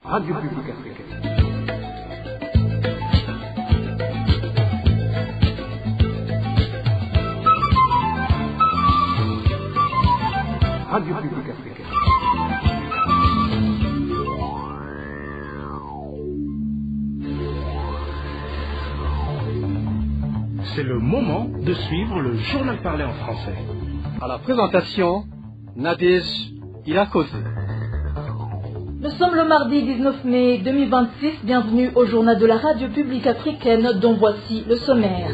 Radio Publique Africaine. Radio Publique Africaine. C'est le moment de suivre le journal parlé en français. À la présentation, Nadège Irakoze. Nous sommes le mardi 19 mai 2026. Bienvenue au journal de la Radio Publique Africaine dont voici le sommaire.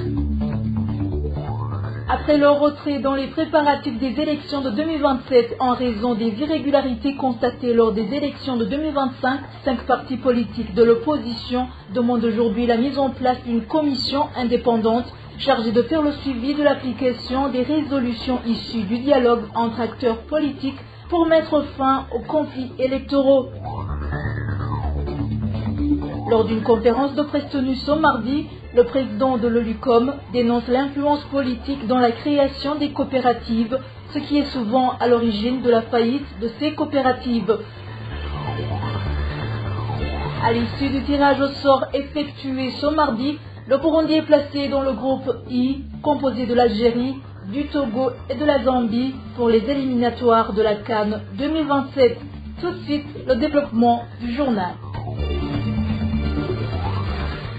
Après leur retrait dans les préparatifs des élections de 2027 en raison des irrégularités constatées lors des élections de 2025, 5 partis politiques de l'opposition demandent aujourd'hui la mise en place d'une commission indépendante chargée de faire le suivi de l'application des résolutions issues du dialogue entre acteurs politiques pour mettre fin aux conflits électoraux. Lors d'une conférence de presse tenue ce mardi, le président de l'OLUCOM dénonce l'influence politique dans la création des coopératives, ce qui est souvent à l'origine de la faillite de ces coopératives. À l'issue du tirage au sort effectué ce mardi, le Burundi est placé dans le groupe I, composé de l'Algérie, du Togo et de la Zambie pour les éliminatoires de la CAN 2027. Tout de suite, le développement du journal.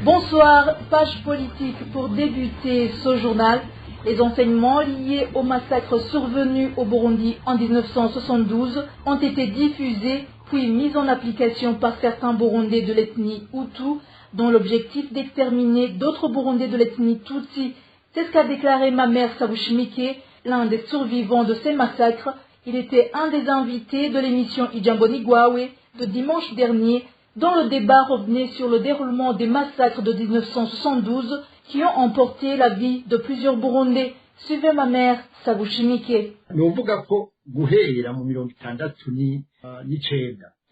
Bonsoir, page politique pour débuter ce journal. Les enseignements liés au massacre survenu au Burundi en 1972 ont été diffusés puis mis en application par certains Burundais de l'ethnie Hutu, dont l'objectif d'exterminer d'autres Burundais de l'ethnie Tutsi. C'est ce qu'a déclaré Mamer Sabushimike, l'un des survivants de ces massacres. Il était un des invités de l'émission Ijambonigwawe de dimanche dernier, dont le débat revenait sur le déroulement des massacres de 1972 qui ont emporté la vie de plusieurs Burundais. Suivez Mamer Sabushimike. Novuga ko guhera mu 1969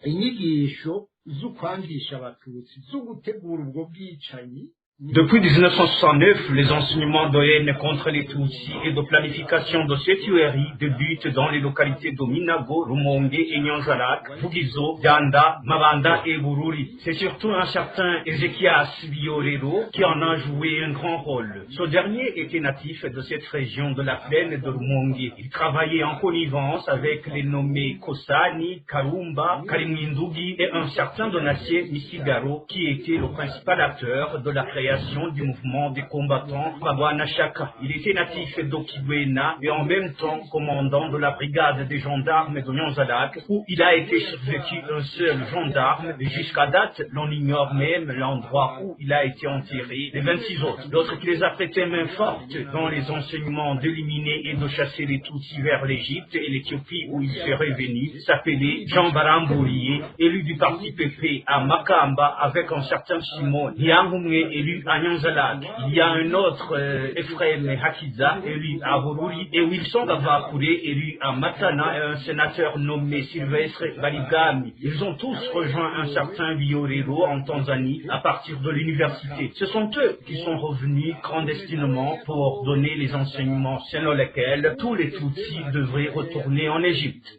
inyigisho z'ukwangisha abatutsi zo gutegura ubwo bwicanyi. Depuis 1969, les enseignements de haine contre les Tutsis et de planification de ces tueries débutent dans les localités de Minago, Rumonge et Nyanzarak, Vugizo, Danda, Mabanda et Bururi. C'est surtout un certain Ezekias Biorero qui en a joué un grand rôle. Ce dernier était natif de cette région de la plaine de Rumonge. Il travaillait en connivence avec les nommés Kosani, Karumba, Karimwindugi et un certain Donatien Misigaro qui était le principal acteur de la création du mouvement des combattants Babwana Chaka. Il était natif d'Okibwena et en même temps commandant de la brigade des gendarmes de Nyanzadak où il a été survécu un seul gendarme et jusqu'à date l'on ignore même l'endroit où il a été enterré les 26 autres. L'autre qui les a prêté main forte dans les enseignements d'éliminer et de chasser les Tutsis vers l'Égypte et l'Éthiopie où il serait venu s'appelait Jean Barambourié, élu du parti PP à Makamba avec un certain Simon Niangumwe, élu à Nyanzalag. Il y a un autre Ephraim Hakiza, élu à Bururi, et Wilson Gavakure, élu à Matana, et un sénateur nommé Sylvestre Baligami. Ils ont tous rejoint un certain Biorero en Tanzanie à partir de l'université. Ce sont eux qui sont revenus clandestinement pour donner les enseignements selon lesquels tous les Tutsis devraient retourner en Égypte.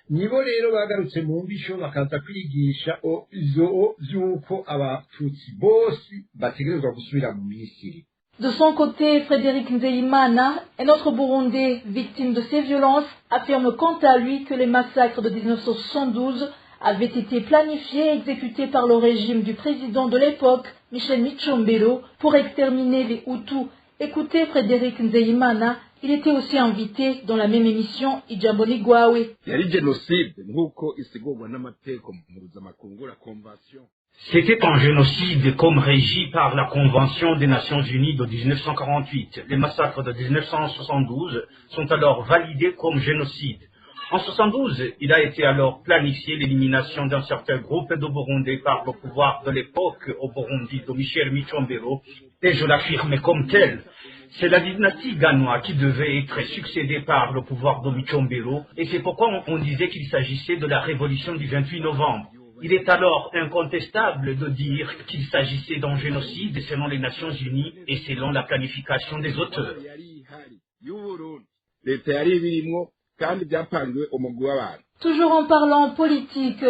Nibo rero bagarutse mu mbisho bakaza kwigisha z'uko abatutsi bose bategerezwa gusubira mu Misiri. De son côté, Frédéric Nzeyimana, un autre Burundais victime de ces violences, affirme quant à lui que les massacres de 1972 avaient été planifiés et exécutés par le régime du président de l'époque, Michel Micombero, pour exterminer les Hutus. Écoutez Frédéric Nzeyimana, il était aussi invité dans la même émission Ijambonigwawe. C'était un génocide comme régi par la Convention des Nations Unies de 1948. Les massacres de 1972 sont alors validés comme génocide. En 1972, il a été alors planifié l'élimination d'un certain groupe de Burundais par le pouvoir de l'époque au Burundi de Michel Micombero, et je l'affirme comme tel. C'est la dynastie Ganois qui devait être succédée par le pouvoir de Micombero, et c'est pourquoi on disait qu'il s'agissait de la révolution du 28 novembre. Il est alors incontestable de dire qu'il s'agissait d'un génocide selon les Nations Unies et selon la planification des auteurs. Toujours en parlant politique,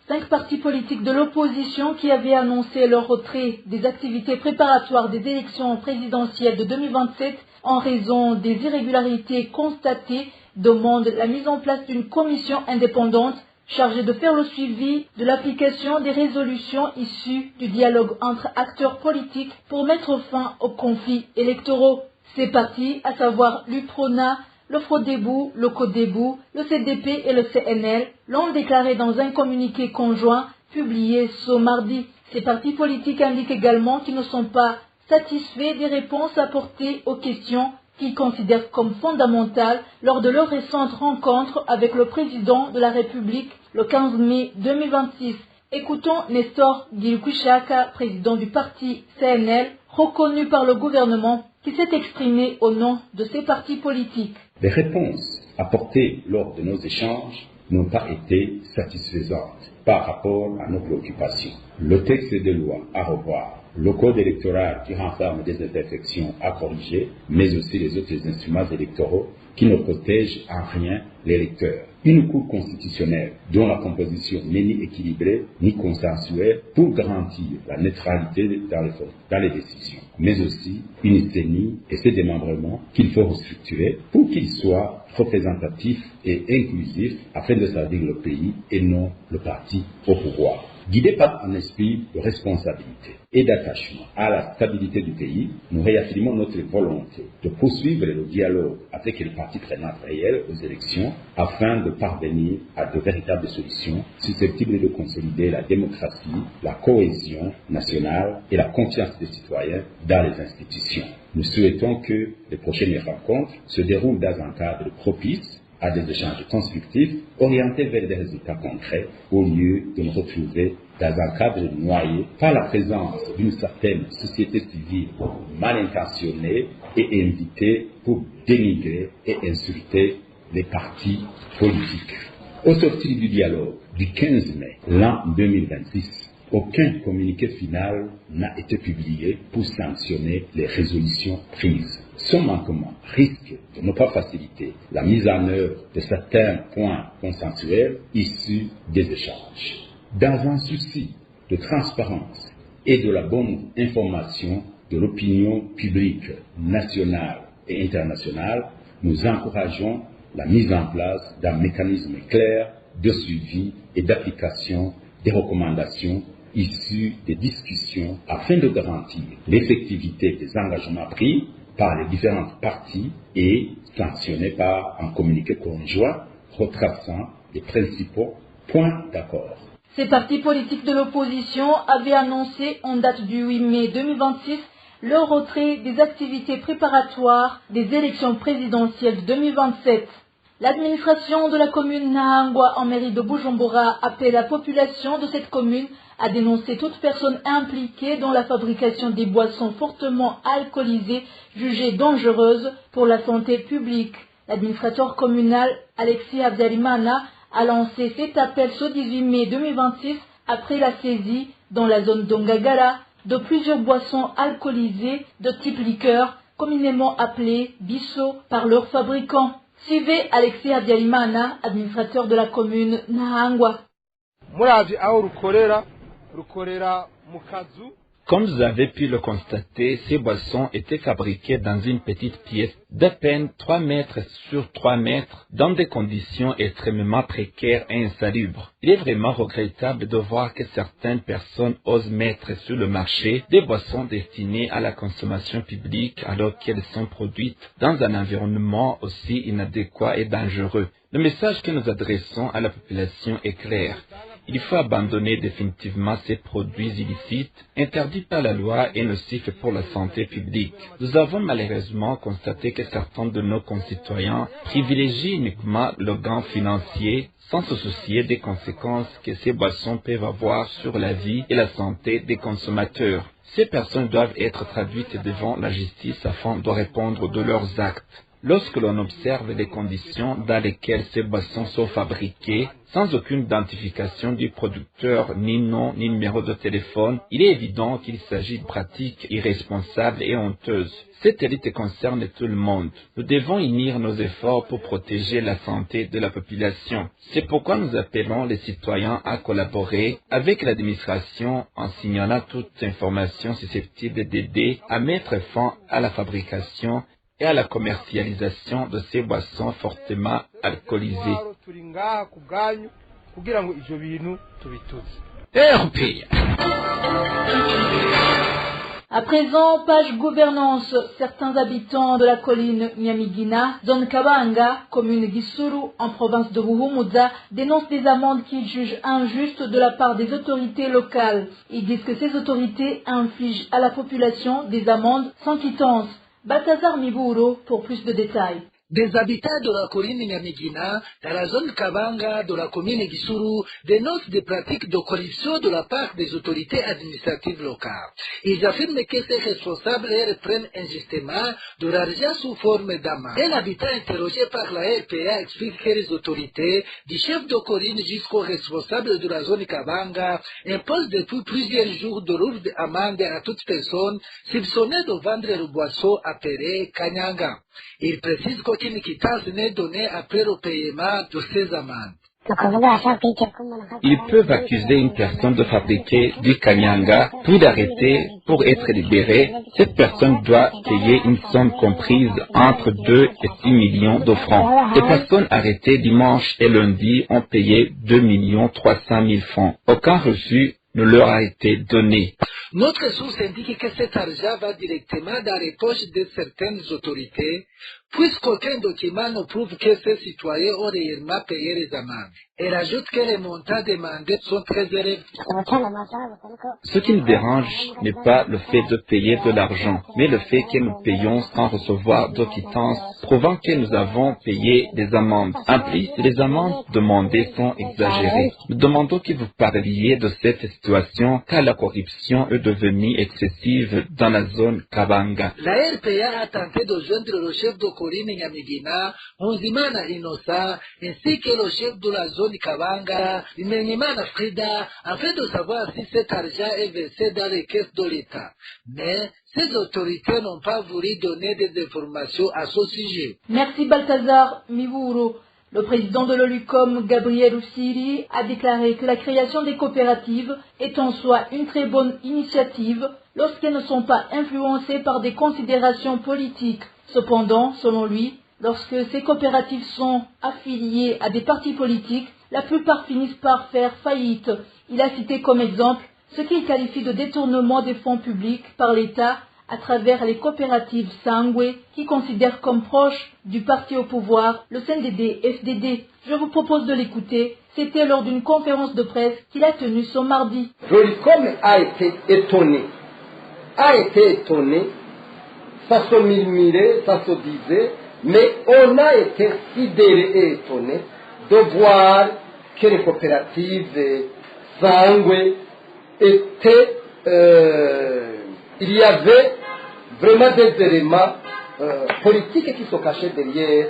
5 partis politiques de l'opposition qui avaient annoncé leur retrait des activités préparatoires des élections présidentielles de 2027 en raison des irrégularités constatées demandent la mise en place d'une commission indépendante chargée de faire le suivi de l'application des résolutions issues du dialogue entre acteurs politiques pour mettre fin aux conflits électoraux. Ces partis, à savoir l'UPRONA, le FRODEBU, le CODEBU, le CDP et le CNL, l'ont déclaré dans un communiqué conjoint publié ce mardi. Ces partis politiques indiquent également qu'ils ne sont pas satisfaits des réponses apportées aux questions qu'ils considèrent comme fondamentales lors de leur récente rencontre avec le président de la République le 15 mai 2026. Écoutons Nestor Gilkushaka, président du parti CNL, reconnu par le gouvernement, qui s'est exprimé au nom de ces partis politiques. Les réponses apportées lors de nos échanges n'ont pas été satisfaisantes par rapport à nos préoccupations. Le texte de loi à revoir, le code électoral qui renferme des imperfections à corriger, mais aussi les autres instruments électoraux qui ne protègent en rien l'électeur. Une Cour constitutionnelle dont la composition n'est ni équilibrée ni consensuelle pour garantir la neutralité dans les décisions, mais aussi une CENI et ses démembrements qu'il faut restructurer pour qu'ils soient représentatifs et inclusifs afin de servir le pays et non le parti au pouvoir. Guidés par un esprit de responsabilité et d'attachement à la stabilité du pays, nous réaffirmons notre volonté de poursuivre le dialogue avec les parties prenantes réelles aux élections afin de parvenir à de véritables solutions susceptibles de consolider la démocratie, la cohésion nationale et la confiance des citoyens dans les institutions. Nous souhaitons que les prochaines rencontres se déroulent dans un cadre propice à des échanges constructifs orientés vers des résultats concrets au lieu de nous retrouver dans un cadre noyé par la présence d'une certaine société civile mal intentionnée et invitée pour dénigrer et insulter les partis politiques. Au sortir du dialogue du 15 mai l'an 2026, aucun communiqué final n'a été publié pour sanctionner les résolutions prises. Ce manquement risque de ne pas faciliter la mise en œuvre de certains points consensuels issus des échanges. Dans un souci de transparence et de la bonne information de l'opinion publique nationale et internationale, nous encourageons la mise en place d'un mécanisme clair de suivi et d'application des recommandations issues des discussions afin de garantir l'effectivité des engagements pris par les différentes parties et sanctionnés par un communiqué conjoint retraçant les principaux points d'accord. Ces partis politiques de l'opposition avaient annoncé en date du 8 mai 2026 leur retrait des activités préparatoires des élections présidentielles de 2027. L'administration de la commune Nahangwa en mairie de Bujumbura appelle la population de cette commune à dénoncer toute personne impliquée dans la fabrication des boissons fortement alcoolisées jugées dangereuses pour la santé publique. L'administrateur communal Alexis Abdalimana a lancé cet appel ce 18 mai 2026 après la saisie dans la zone d'Ongagala de plusieurs boissons alcoolisées de type liqueur, communément appelées bisso par leurs fabricants. Suivez Alexis Abdalimana, administrateur de la commune Nahangwa. Comme vous avez pu le constater, ces boissons étaient fabriquées dans une petite pièce d'à peine 3 mètres sur 3 mètres dans des conditions extrêmement précaires et insalubres. Il est vraiment regrettable de voir que certaines personnes osent mettre sur le marché des boissons destinées à la consommation publique alors qu'elles sont produites dans un environnement aussi inadéquat et dangereux. Le message que nous adressons à la population est clair. Il faut abandonner définitivement ces produits illicites, interdits par la loi et nocifs pour la santé publique. Nous avons malheureusement constaté que certains de nos concitoyens privilégient uniquement le gain financier sans se soucier des conséquences que ces boissons peuvent avoir sur la vie et la santé des consommateurs. Ces personnes doivent être traduites devant la justice afin de répondre de leurs actes. lorsque l'on observe les conditions dans lesquelles ces boissons sont fabriquées, sans aucune identification du producteur, ni nom, ni numéro de téléphone, il est évident qu'il s'agit de pratiques irresponsables et honteuses. Cette élite concerne tout le monde. Nous devons unir nos efforts pour protéger la santé de la population. C'est pourquoi nous appelons les citoyens à collaborer avec l'administration en signalant toute information susceptible d'aider à mettre fin à la fabrication et à la commercialisation de ces boissons fortement alcoolisées. À présent, page gouvernance. Certains habitants de la colline Nyamigina, zone Kabanga, commune Gisuru, en province de Buhumuza, dénoncent des amendes qu'ils jugent injustes de la part des autorités locales. Ils disent que ces autorités infligent à la population des amendes sans quittance. Balthazar Miburo pour plus de détails. Des habitants de la colline Nyamigina, dans la zone Kabanga de la commune Gisuru, dénoncent des pratiques de corruption de la part des autorités administratives locales. Ils affirment que ces responsables reprennent injustement de l'argent sous forme d'amende. Un habitant interrogé par la RPA explique que les autorités, du chef de colline jusqu'aux responsables de la zone Kabanga, imposent depuis plusieurs jours de lourdes amendes à toute personne soupçonnée de vendre le boisson appelé Kanyanga. Il précise qu'aucune quittance n'est donnée après le paiement de ces amendes. Ils peuvent accuser une personne de fabriquer du kanyanga, puis l'arrêter pour être libérée. Cette personne doit payer une somme comprise entre 2 et 6 millions de francs. Les personnes arrêtées dimanche et lundi ont payé 2 300 000 francs. Aucun reçu ne leur a été donné. Notre source indique que cet argent va directement dans les poches de certaines autorités, puisqu'aucun document ne prouve que ces citoyens ont réellement payé les amendes. Elle ajoute que les montants demandés sont très élevés. Ce qui nous dérange n'est pas le fait de payer de l'argent, mais le fait que nous payons sans recevoir de quittance, prouvant que nous avons payé des amendes. En plus, les amendes demandées sont exagérées. Nous demandons que vous parliez de cette situation, car la corruption est devenue excessive dans la zone Kabanga. La RPA a tenté de joindre le chef de colline Nyamigina, Onzimana Innocent, ainsi que le chef de la zone Kabanga, Imenimana Frida, afin de savoir si cet argent est versé dans les caisses de l'État. Mais ces autorités n'ont pas voulu donner des informations à ce sujet. Merci Balthazar Miburo. Le président de l'OLUCOM, Gabriel Usiri, a déclaré que la création des coopératives est en soi une très bonne initiative lorsqu'elles ne sont pas influencées par des considérations politiques. Cependant, selon lui, lorsque ces coopératives sont affiliées à des partis politiques, la plupart finissent par faire faillite. Il a cité comme exemple ce qu'il qualifie de détournement des fonds publics par l'État à travers les coopératives Sangwe qui considèrent comme proches du parti au pouvoir le CNDD-FDD. Je vous propose de l'écouter. C'était lors d'une conférence de presse qu'il a tenue ce mardi. L'OLUCOM a été étonné, ça se murmurait, ça se disait, mais on a été sidéré et étonné de voir que les coopératives Sangwe étaient, il y avait vraiment des éléments politiques qui se cachaient derrière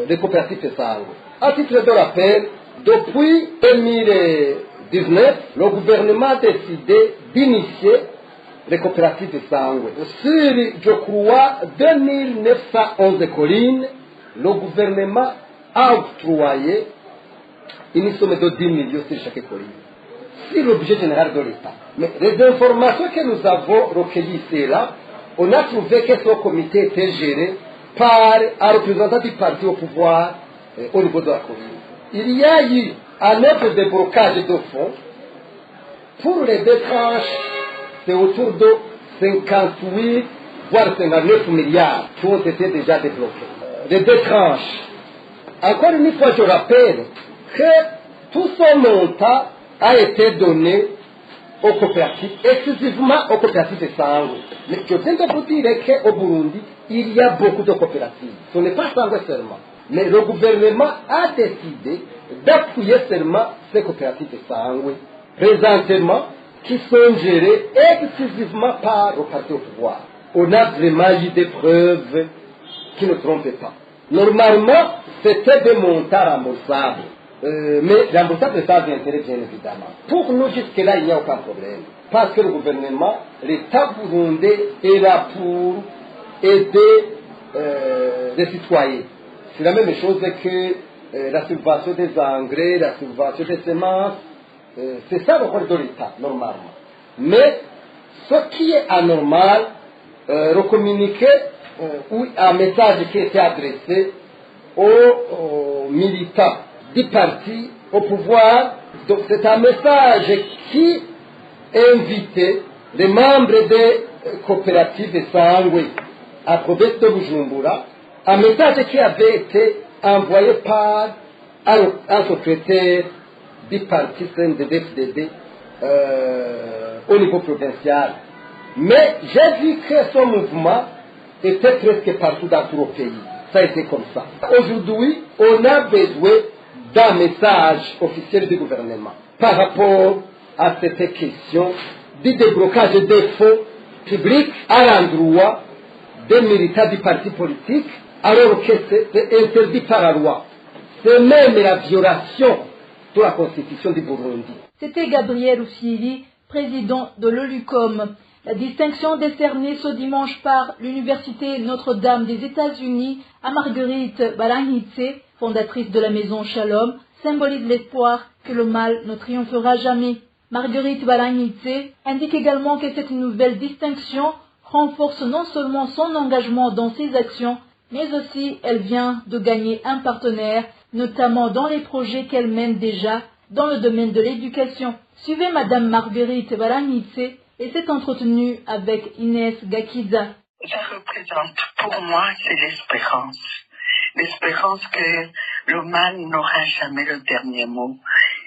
les coopératives Sangwe. À titre de rappel, depuis 2019, le gouvernement a décidé d'initier les coopératives Sangwe. Sur, je crois, 2911 collines, le gouvernement a octroyé une somme de 10 millions sur chaque colline. C'est le budget général de l'État. Mais les informations que nous avons recueillies ici et là, on a trouvé que ce comité était géré par un représentant du parti au pouvoir au niveau de la commune. Il y a eu un autre déblocage de fonds pour les deux tranches, c'est autour de 58 voire 59 milliards qui ont été déjà débloqués. Les deux tranches. Encore une fois, je rappelle que tout ce montant a été donné aux coopératives, exclusivement aux coopératives Sangwe. Mais je viens de vous dire qu'au Burundi, il y a beaucoup de coopératives. Ce n'est pas Sangwe seulement. Mais le gouvernement a décidé d'appuyer seulement ces coopératives Sangwe, présentement, qui sont gérées exclusivement par le parti au pouvoir. On a vraiment eu des preuves qui ne trompent pas. Normalement, c'était des montants remboursables. Mais remboursable, ça a d'intérêt, bien évidemment. Pour nous, jusque-là, il n'y a aucun problème. Parce que le gouvernement, l'État burundais est là pour aider les citoyens. C'est la même chose que la subvention des engrais, la subvention des semences. C'est ça le rôle de l'État, normalement. Mais ce qui est anormal, recommuniquer ou un message qui était adressé aux militants du parti au pouvoir. Donc c'est un message qui invitait les membres des coopératives Sangwe à province de Bujumbura, un message qui avait été envoyé par un secrétaire du parti CNDD-FDD au niveau provincial. Mais j'ai vu que ce mouvement était presque partout dans tout le pays. Ça a été comme ça. Aujourd'hui, on a besoin d'un message officiel du gouvernement par rapport à cette question du déblocage des fonds publics à l'endroit des militants du parti politique, alors que c'est interdit par la loi. C'est même la violation de la Constitution du Burundi. C'était Gabriel Ousili, président de l'OLUCOM. La distinction décernée ce dimanche par l'Université Notre-Dame des États-Unis à Marguerite Balangitse, fondatrice de la Maison Shalom, symbolise l'espoir que le mal ne triomphera jamais. Marguerite Balangitse indique également que cette nouvelle distinction renforce non seulement son engagement dans ses actions, mais aussi elle vient de gagner un partenaire, notamment dans les projets qu'elle mène déjà dans le domaine de l'éducation. Suivez Madame Marguerite Balangitse et s'est entretenue avec Inès Gakiza. Ça représente pour moi, c'est l'espérance. L'espérance que le mal n'aura jamais le dernier mot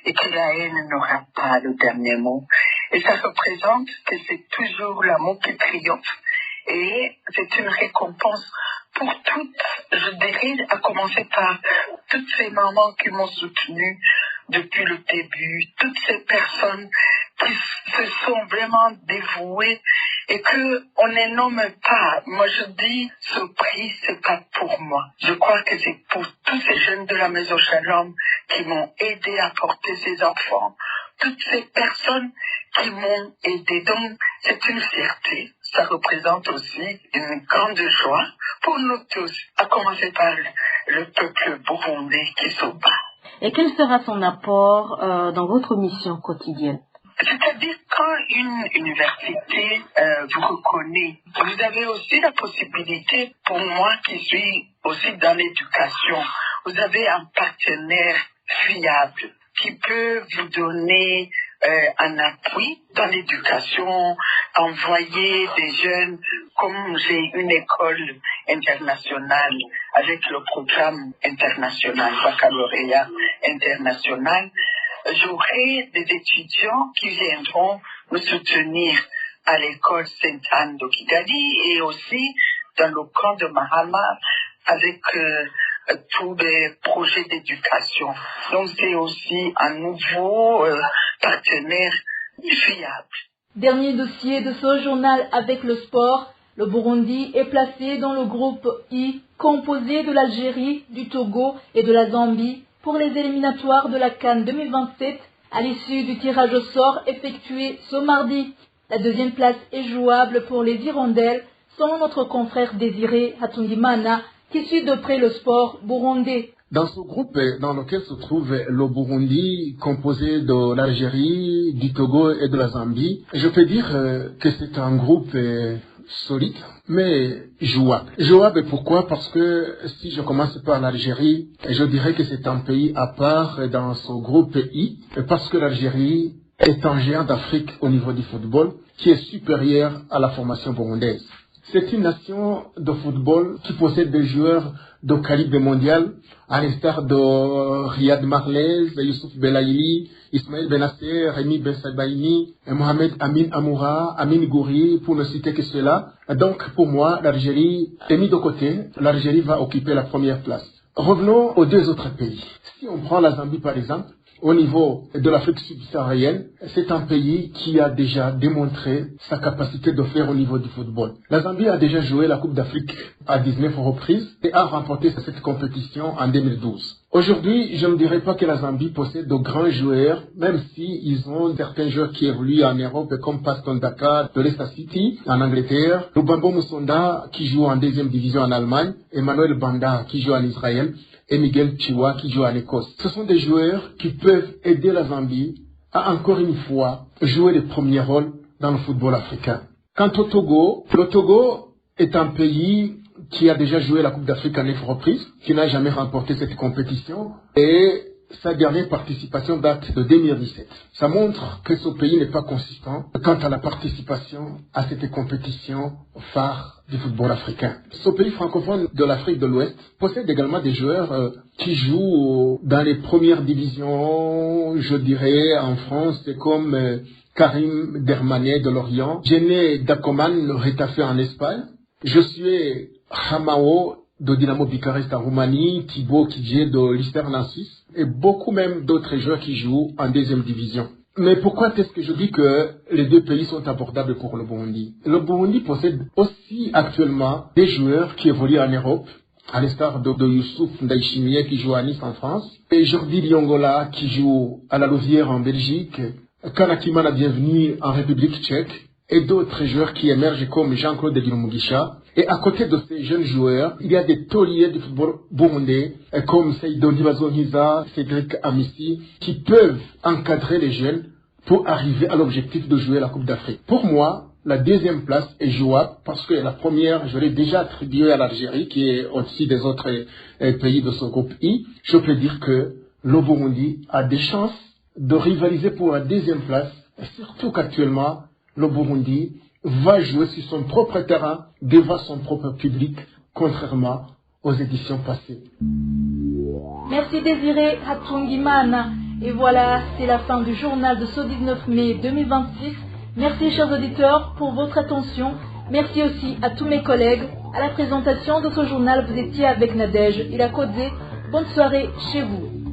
et que la haine n'aura pas le dernier mot. Et ça représente que c'est toujours l'amour qui triomphe. Et c'est une récompense pour toutes, je dirais, à commencer par toutes ces mamans qui m'ont soutenue depuis le début, toutes ces personnes qui se sont vraiment dévouées et que on ne nomme pas. Moi je dis, ce prix c'est pas pour moi. Je crois que c'est pour tous ces jeunes de la Maison Shalom qui m'ont aidé à porter ces enfants. Toutes ces personnes qui m'ont aidé. Donc c'est une fierté. Ça représente aussi une grande joie pour nous tous, à commencer par le peuple burundais qui se bat. Et quel sera son apport dans votre mission quotidienne? C'est-à-dire quand une université vous reconnaît, vous avez aussi la possibilité, pour moi qui suis aussi dans l'éducation, vous avez un partenaire fiable qui peut vous donner un appui dans l'éducation, envoyer des jeunes, comme j'ai une école internationale avec le programme international, baccalauréat international, j'aurai des étudiants qui viendront me soutenir à l'école Sainte-Anne de Kigali et aussi dans le camp de Mahama avec tous les projets d'éducation. Donc c'est aussi un nouveau partenaire fiable. Dernier dossier de ce journal avec le sport. Le Burundi est placé dans le groupe I, composé de l'Algérie, du Togo et de la Zambie, pour les éliminatoires de la CAN 2027, à l'issue du tirage au sort effectué ce mardi. La deuxième place est jouable pour les Hirondelles, selon notre confrère Désiré Hatungimana, qui suit de près le sport burundais. Dans ce groupe dans lequel se trouve le Burundi, composé de l'Algérie, du Togo et de la Zambie, je peux dire que c'est un groupe solide, mais jouable. Jouable pourquoi? Parce que si je commence par l'Algérie, je dirais que c'est un pays à part dans ce groupe I, parce que l'Algérie est un géant d'Afrique au niveau du football qui est supérieur à la formation burundaise. C'est une nation de football qui possède des joueurs de calibre mondial, à l'instar de Riyad Mahrez, Youssouf Belaïli, Ismaël Benasser, Rémi Bensabaini, Mohamed Amin Amoura, Amin Gouri, pour ne citer que cela. Donc, pour moi, l'Algérie est mise de côté. L'Algérie va occuper la première place. Revenons aux deux autres pays. Si on prend la Zambie, par exemple, au niveau de l'Afrique subsaharienne, c'est un pays qui a déjà démontré sa capacité de faire au niveau du football. La Zambie a déjà joué la Coupe d'Afrique à 19 reprises et a remporté cette compétition en 2012. Aujourd'hui, je ne dirais pas que la Zambie possède de grands joueurs, même si ils ont certains joueurs qui évoluent en Europe, comme Paston Dakar de Leicester City en Angleterre, Lubambo Musonda qui joue en deuxième division en Allemagne, Emmanuel Banda qui joue en Israël, et Miguel Chiwa qui joue en Écosse. Ce sont des joueurs qui peuvent aider la Zambie à encore une fois jouer les premiers rôles dans le football africain. Quant au Togo, le Togo est un pays qui a déjà joué la Coupe d'Afrique à 9 reprises, qui n'a jamais remporté cette compétition, et sa dernière participation date de 2017. Ça montre que ce pays n'est pas consistant quant à la participation à cette compétition phare du football africain. Ce pays francophone de l'Afrique de l'Ouest possède également des joueurs qui jouent dans les premières divisions, je dirais, en France, comme Karim Dermanet de Lorient, Jenné Dacoman, Retafe en Espagne, Josué Hamao de Dynamo Bucarest en Roumanie, Thibaut Kidje de Listerne en Suisse, et beaucoup même d'autres joueurs qui jouent en deuxième division. Mais pourquoi est-ce que je dis que les deux pays sont abordables pour le Burundi? Le Burundi possède aussi actuellement des joueurs qui évoluent en Europe, à l'instar de Youssouf Ndaïchimie qui joue à Nice en France, et Jordi Liongola qui joue à la Louvière en Belgique, Kanakima la Bienvenue en République tchèque, et d'autres joueurs qui émergent comme Jean-Claude Mugisha. Et à côté de ces jeunes joueurs, il y a des tauliers du football burundais comme Seydou Dibazonhiza, Cédric Amissi, qui peuvent encadrer les jeunes pour arriver à l'objectif de jouer la Coupe d'Afrique. Pour moi, la deuxième place est jouable parce que la première, je l'ai déjà attribuée à l'Algérie, qui est au-dessus des autres pays de ce groupe I. Je peux dire que le Burundi a des chances de rivaliser pour la deuxième place, surtout qu'actuellement, le Burundi va jouer sur son propre terrain devant son propre public, contrairement aux éditions passées. Merci Désiré Hatungimana. Et voilà, c'est la fin du journal de ce 19 mai 2026. Merci chers auditeurs pour votre attention. Merci aussi à tous mes collègues. À la présentation de ce journal, vous étiez avec Nadège Ilakodze. Bonne soirée chez vous.